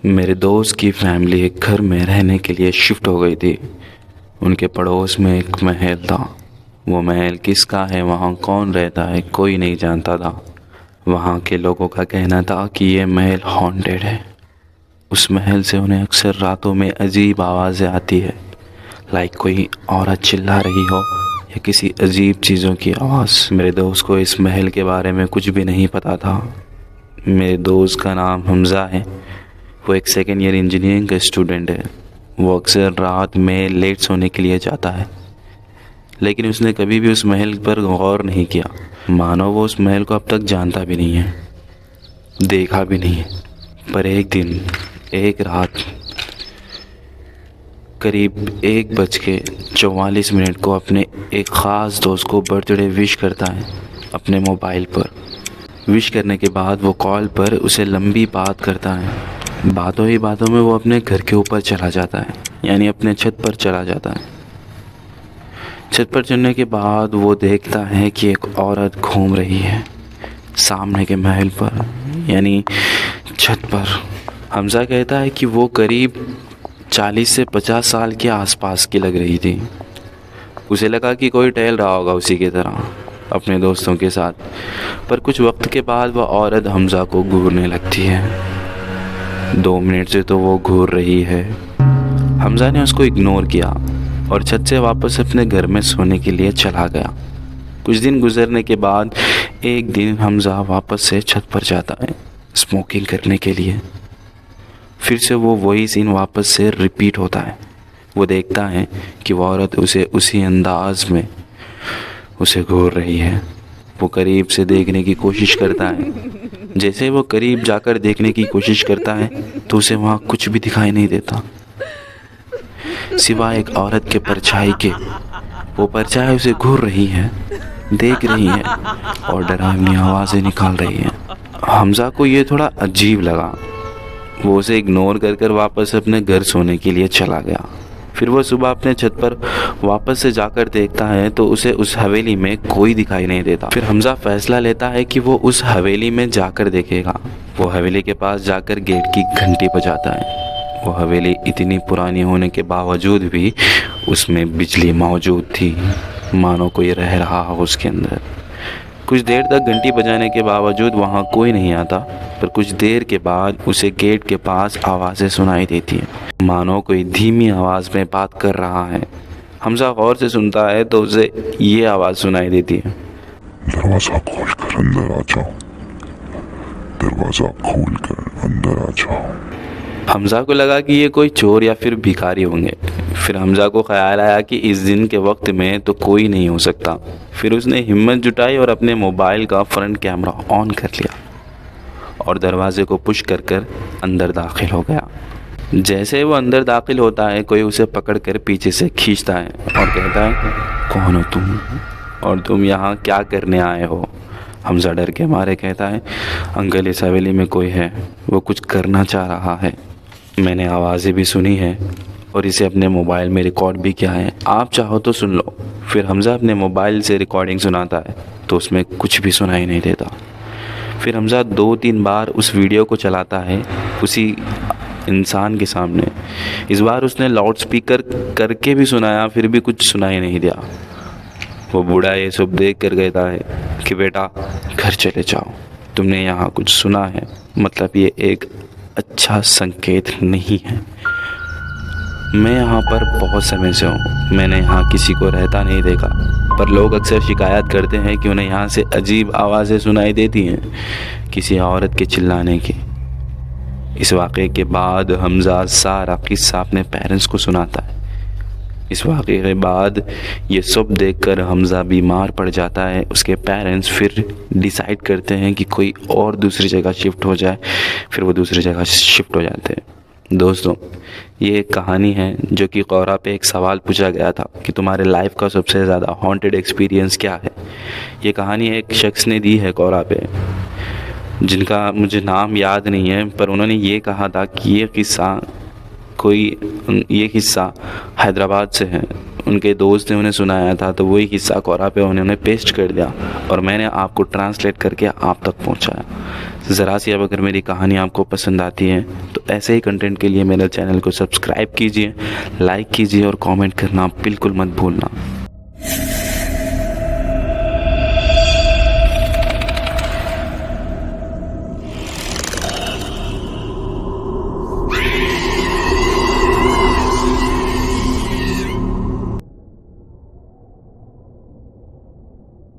मेरे दोस्त की फैमिली एक घर में रहने के लिए शिफ्ट हो गई थी। उनके पड़ोस में एक महल था। वो महल किसका है, वहाँ कौन रहता है, कोई नहीं जानता था। वहाँ के लोगों का कहना था कि ये महल हॉन्टेड है। उस महल से उन्हें अक्सर रातों में अजीब आवाज़ें आती है, लाइक कोई औरत चिल्ला रही हो या किसी अजीब चीज़ों की आवाज़। मेरे दोस्त को इस महल के बारे में कुछ भी नहीं पता था। मेरे दोस्त का नाम हमज़ा है। वो एक सेकेंड ईयर इंजीनियरिंग का स्टूडेंट है। वो अक्सर रात में लेट सोने के लिए जाता है, लेकिन उसने कभी भी उस महल पर गौर नहीं किया, मानो वो उस महल को अब तक जानता भी नहीं है, देखा भी नहीं है। पर एक दिन, एक रात करीब 1:44 को अपने एक ख़ास दोस्त को बर्थडे विश करता है अपने मोबाइल पर। विश करने के बाद वो कॉल पर उसे लंबी बात करता है। बातों ही बातों में वो अपने घर के ऊपर चला जाता है, यानी अपने छत पर चला जाता है। छत पर चढ़ने के बाद वो देखता है कि एक औरत घूम रही है सामने के महल पर, यानी छत पर। हमज़ा कहता है कि वो करीब 40 से 50 साल के आसपास की लग रही थी। उसे लगा कि कोई टहल रहा होगा उसी की तरह अपने दोस्तों के साथ। पर कुछ वक्त के बाद वह औरत हमज़ा को घूरने लगती है। 2 मिनट से तो वो घूर रही है। हमज़ा ने उसको इग्नोर किया और छत से वापस अपने घर में सोने के लिए चला गया। कुछ दिन गुजरने के बाद एक दिन हमज़ा वापस से छत पर जाता है स्मोकिंग करने के लिए। फिर से वो वही सीन वापस से रिपीट होता है। वो देखता है कि वो औरत उसे उसी अंदाज में उसे घूर रही है। वो करीब से देखने की कोशिश करता है। जैसे वो करीब जाकर देखने की कोशिश करता है तो उसे वहाँ कुछ भी दिखाई नहीं देता, सिवाय एक औरत के परछाई के। वो परछाई उसे घूर रही है, देख रही है और डरावनी आवाज़ें निकाल रही है। हमज़ा को ये थोड़ा अजीब लगा। वो उसे इग्नोर कर वापस अपने घर सोने के लिए चला गया। फिर वो सुबह अपने छत पर वापस से जाकर देखता है तो उसे उस हवेली में कोई दिखाई नहीं देता। फिर हमज़ा फैसला लेता है कि वो उस हवेली में जाकर देखेगा। वो हवेली के पास जाकर गेट की घंटी बजाता है। वो हवेली इतनी पुरानी होने के बावजूद भी उसमें बिजली मौजूद थी, मानो कोई रह रहा हो उसके अंदर। कुछ देर तक घंटी बजाने के बावजूद वहाँ कोई नहीं आता, पर कुछ देर के बाद उसे गेट के पास आवाज़ें सुनाई देती हैं, मानो कोई धीमी आवाज़ में बात कर रहा है। हमज़ा गौर से सुनता है तो उसे ये आवाज़ सुनाई देती है, दरवाज़ा खोल कर अंदर आ जाओ, दरवाज़ा खोल कर अंदर आ जाओ। हमज़ा को लगा कि ये कोई चोर या फिर भिखारी होंगे। फिर हमज़ा को ख्याल आया कि इस दिन के वक्त में तो कोई नहीं हो सकता। फिर उसने हिम्मत जुटाई और अपने मोबाइल का फ्रंट कैमरा ऑन कर लिया और दरवाजे को पुश कर अंदर दाखिल हो गया। जैसे वो अंदर दाखिल होता है, कोई उसे पकड़कर पीछे से खींचता है और कहता है, कौन हो तुम और तुम यहाँ क्या करने आए हो? हमज़ा डर के मारे कहता है, अंकल इस हवेली में कोई है, वो कुछ करना चाह रहा है। मैंने आवाज़ें भी सुनी है और इसे अपने मोबाइल में रिकॉर्ड भी किया है, आप चाहो तो सुन लो। फिर हमज़ा अपने मोबाइल से रिकॉर्डिंग सुनाता है तो उसमें कुछ भी सुनाई नहीं देता। फिर हमज़ा 2-3 बार उस वीडियो को चलाता है उसी इंसान के सामने। इस बार उसने लाउड स्पीकर करके भी सुनाया, फिर भी कुछ सुनाई नहीं दिया। वो बूढ़ा ये सब देख कर कहता है कि बेटा घर चले जाओ, तुमने यहाँ कुछ सुना है, मतलब ये एक अच्छा संकेत नहीं है। मैं यहाँ पर बहुत समय से हूँ, मैंने यहाँ किसी को रहता नहीं देखा, पर लोग अक्सर शिकायत करते हैं कि उन्हें यहाँ से अजीब आवाज़ें सुनाई देती हैं, किसी औरत के चिल्लाने की। इस वाक़े के बाद हमज़ा सारा किस्सा अपने पेरेंट्स को सुनाता है। इस वाक़े के बाद ये सब देखकर हमज़ा बीमार पड़ जाता है। उसके पेरेंट्स फिर डिसाइड करते हैं कि कोई और दूसरी जगह शिफ्ट हो जाए। फिर वो दूसरी जगह शिफ्ट हो जाते हैं। दोस्तों, ये एक कहानी है जो कि कौरा पे एक सवाल पूछा गया था कि तुम्हारे लाइफ का सबसे ज़्यादा हॉन्टेड एक्सपीरियंस क्या है। ये कहानी एक शख्स ने दी है कौरा पे, जिनका मुझे नाम याद नहीं है, पर उन्होंने ये कहा था कि ये किस्सा हैदराबाद से है। उनके दोस्त ने उन्हें सुनाया था, तो वही किस्सा कोरा पे उन्होंने पेस्ट कर दिया और मैंने आपको ट्रांसलेट करके आप तक पहुंचाया। ज़रा सी अब अगर मेरी कहानी आपको पसंद आती है तो ऐसे ही कंटेंट के लिए मेरे चैनल को सब्सक्राइब कीजिए, लाइक कीजिए और कमेंट करना बिल्कुल मत भूलना।